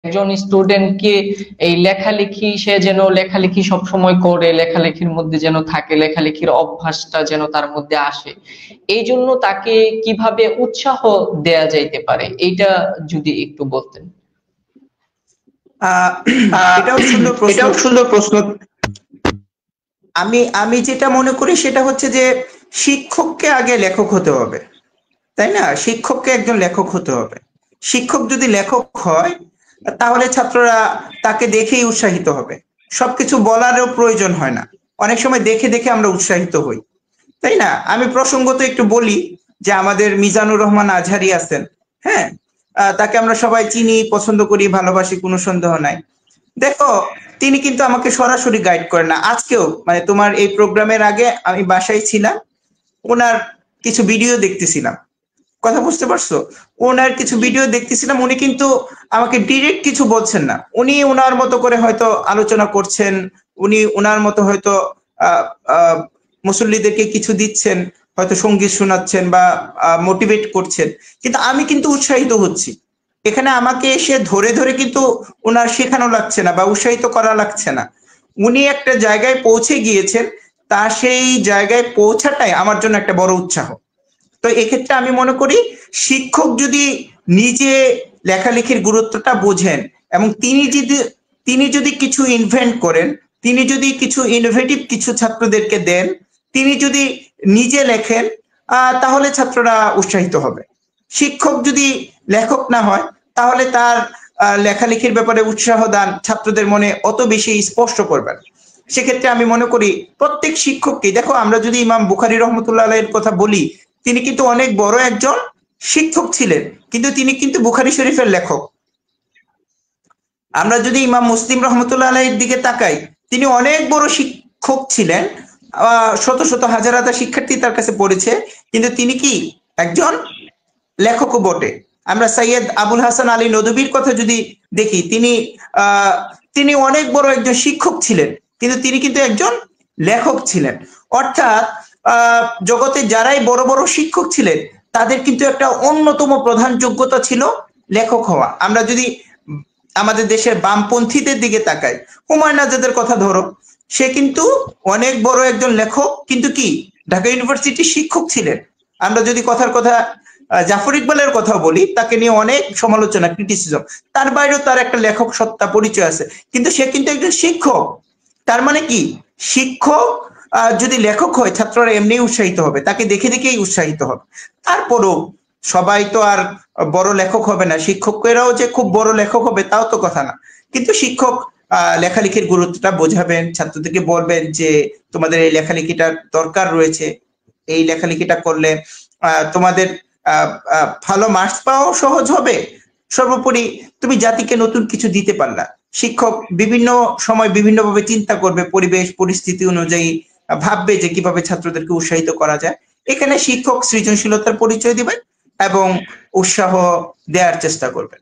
একজন স্টুডেন্টকে এই লেখালেখি, সে যেন লেখালেখি সবসময় করে, লেখালেখির মধ্যে যেন থাকে, লেখালেখির অভ্যাসটা যেন তার মধ্যে আসে, এই জন্য তাকে কিভাবে উৎসাহ দেয়া যাইতে পারে, এইটা যদি একটু বলতেন। আহ এটাও সুন্দর প্রশ্ন। আমি আমি যেটা মনে করি সেটা হচ্ছে যে শিক্ষককে আগে লেখক হতে হবে, তাই না? শিক্ষককে একজন লেখক হতে হবে। শিক্ষক যদি লেখক হয় তাহলে ছাত্ররা তাকে দেখেই উৎসাহিত হবে। সবকিছু বলারও প্রয়োজন হয় না, অনেক সময় দেখে দেখে আমরা উৎসাহিত হই, তাই না? আমি প্রসঙ্গত একটু বলি যে আমাদের মিজানুর রহমান আজহারি আছেন, হ্যাঁ, তাকে আমরা সবাই চিনি, পছন্দ করি, ভালোবাসি, কোনো সন্দেহ নাই। দেখো, তিনি কিন্তু আমাকে সরাসরি গাইড করেন না। আজকেও মানে তোমার এই প্রোগ্রামের আগে আমি বাসায় ছিলাম, ওনার কিছু ভিডিও দেখতেছিলাম, কথা বুঝতে পারছো? ওনার কিছু ভিডিও দেখতেছিলাম, উনি কিন্তু আমাকে ডিরেক্ট কিছু বলছেন না, উনি ওনার মতো করে হয়তো আলোচনা করছেন, উনি ওনার মতো হয়তো আহ আহ মুসল্লিদেরকে কিছু দিচ্ছেন, হয়তো সঙ্গীত শোনাচ্ছেন বা মোটিভেট করছেন, কিন্তু আমি কিন্তু উৎসাহিত হচ্ছি। এখানে আমাকে এসে ধরে ধরে কিন্তু ওনার শেখানো লাগছে না বা উৎসাহিত করা লাগছে না। উনি একটা জায়গায় পৌঁছে গিয়েছেন, তার সেই জায়গায় পৌঁছাটাই আমার জন্য একটা বড় উৎসাহ। তো এক্ষেত্রে আমি মনে করি শিক্ষক যদি নিজে লেখালেখির গুরুত্বটা বোঝেন এবং তিনি যদি কিছু ইনভেন্ট করেন, তিনি যদি কিছু ইনোভেটিভ কিছু ছাত্রদেরকে দেন, তিনি যদি নিজে লেখেন, তাহলে ছাত্ররা উৎসাহিত হবে। শিক্ষক যদি লেখক না হয় তাহলে তার লেখালেখির ব্যাপারে উৎসাহ দান ছাত্রদের মনে অত বেশি স্পষ্ট করবেন। সেক্ষেত্রে আমি মনে করি প্রত্যেক শিক্ষককে, দেখো আমরা যদি ইমাম বুখারী রহমতুল্লাহ আলাইহির কথা বলি, তিনি কিন্তু অনেক বড় একজন শিক্ষক ছিলেন, কিন্তু তিনি কিন্তু বুখারী শরীফের লেখক। আমরা যদি ইমাম মুসলিম রহমতুল্লাহ আলাইহির দিকে তাকাই, তিনি অনেক বড় শিক্ষক ছিলেন, শত শত হাজার হাজার শিক্ষার্থী তার কাছে পড়েছে, কিন্তু তিনি কি একজন লেখকও বটে। আমরা সৈয়দ আবুল হাসান আলী নদভীর কথা যদি দেখি, তিনি অনেক বড় একজন শিক্ষক ছিলেন, কিন্তু তিনি কিন্তু একজন লেখক ছিলেন। অর্থাৎ জগতে যারাই বড় বড় শিক্ষক ছিলেন তাদের কিন্তু একটা অন্যতম প্রধান যোগ্যতা ছিল লেখক হওয়া। আমরা যদি আমাদের দেশের বামপন্থীদের দিকে তাকাই, হুমায়ুন আজাদের কথা ধরো, সে কিন্তু অনেক বড় একজন লেখক, কিন্তু কি ঢাকা ইউনিভার্সিটির শিক্ষক ছিলেন। আমরা যদি কথার কথা জাফর ইকবালের কথা বলি, তাকে নিয়ে অনেক সমালোচনা, ক্রিটিসিজম, তার বাইরেও তার একটা লেখক সত্তা পরিচয় আছে, কিন্তু সে কিন্তু একজন শিক্ষক। তার মানে কি, শিক্ষক যদি লেখক হয় ছাত্ররা এমনি উৎসাহিত হবে, তাকে দেখে দেখেই উৎসাহিত হবে। তারপরও সবাই তো আর বড় লেখক হবে না, শিক্ষকেরাও যে খুব বড় লেখক হবে তাও তো কথা না। কিন্তু শিক্ষক লেখালেখির গুরুত্বটা বোঝাবেন, ছাত্রদেরকে বলবেন যে তোমাদের এই লেখালেখিটার দরকার রয়েছে, এই লেখালেখিটা করলে তোমাদের ভালো মার্কস পাওয়াও সহজ হবে, সর্বোপরি তুমি জাতিকে নতুন কিছু দিতে পারলা। শিক্ষক বিভিন্ন সময় বিভিন্নভাবে চিন্তা করবে, পরিবেশ পরিস্থিতি অনুযায়ী ভাববে যে কিভাবে ছাত্রদেরকে উৎসাহিত করা যায়। এখানে শিক্ষক সৃজনশীলতার পরিচয় দিবেন এবং উৎসাহ দেওয়ার চেষ্টা করবেন।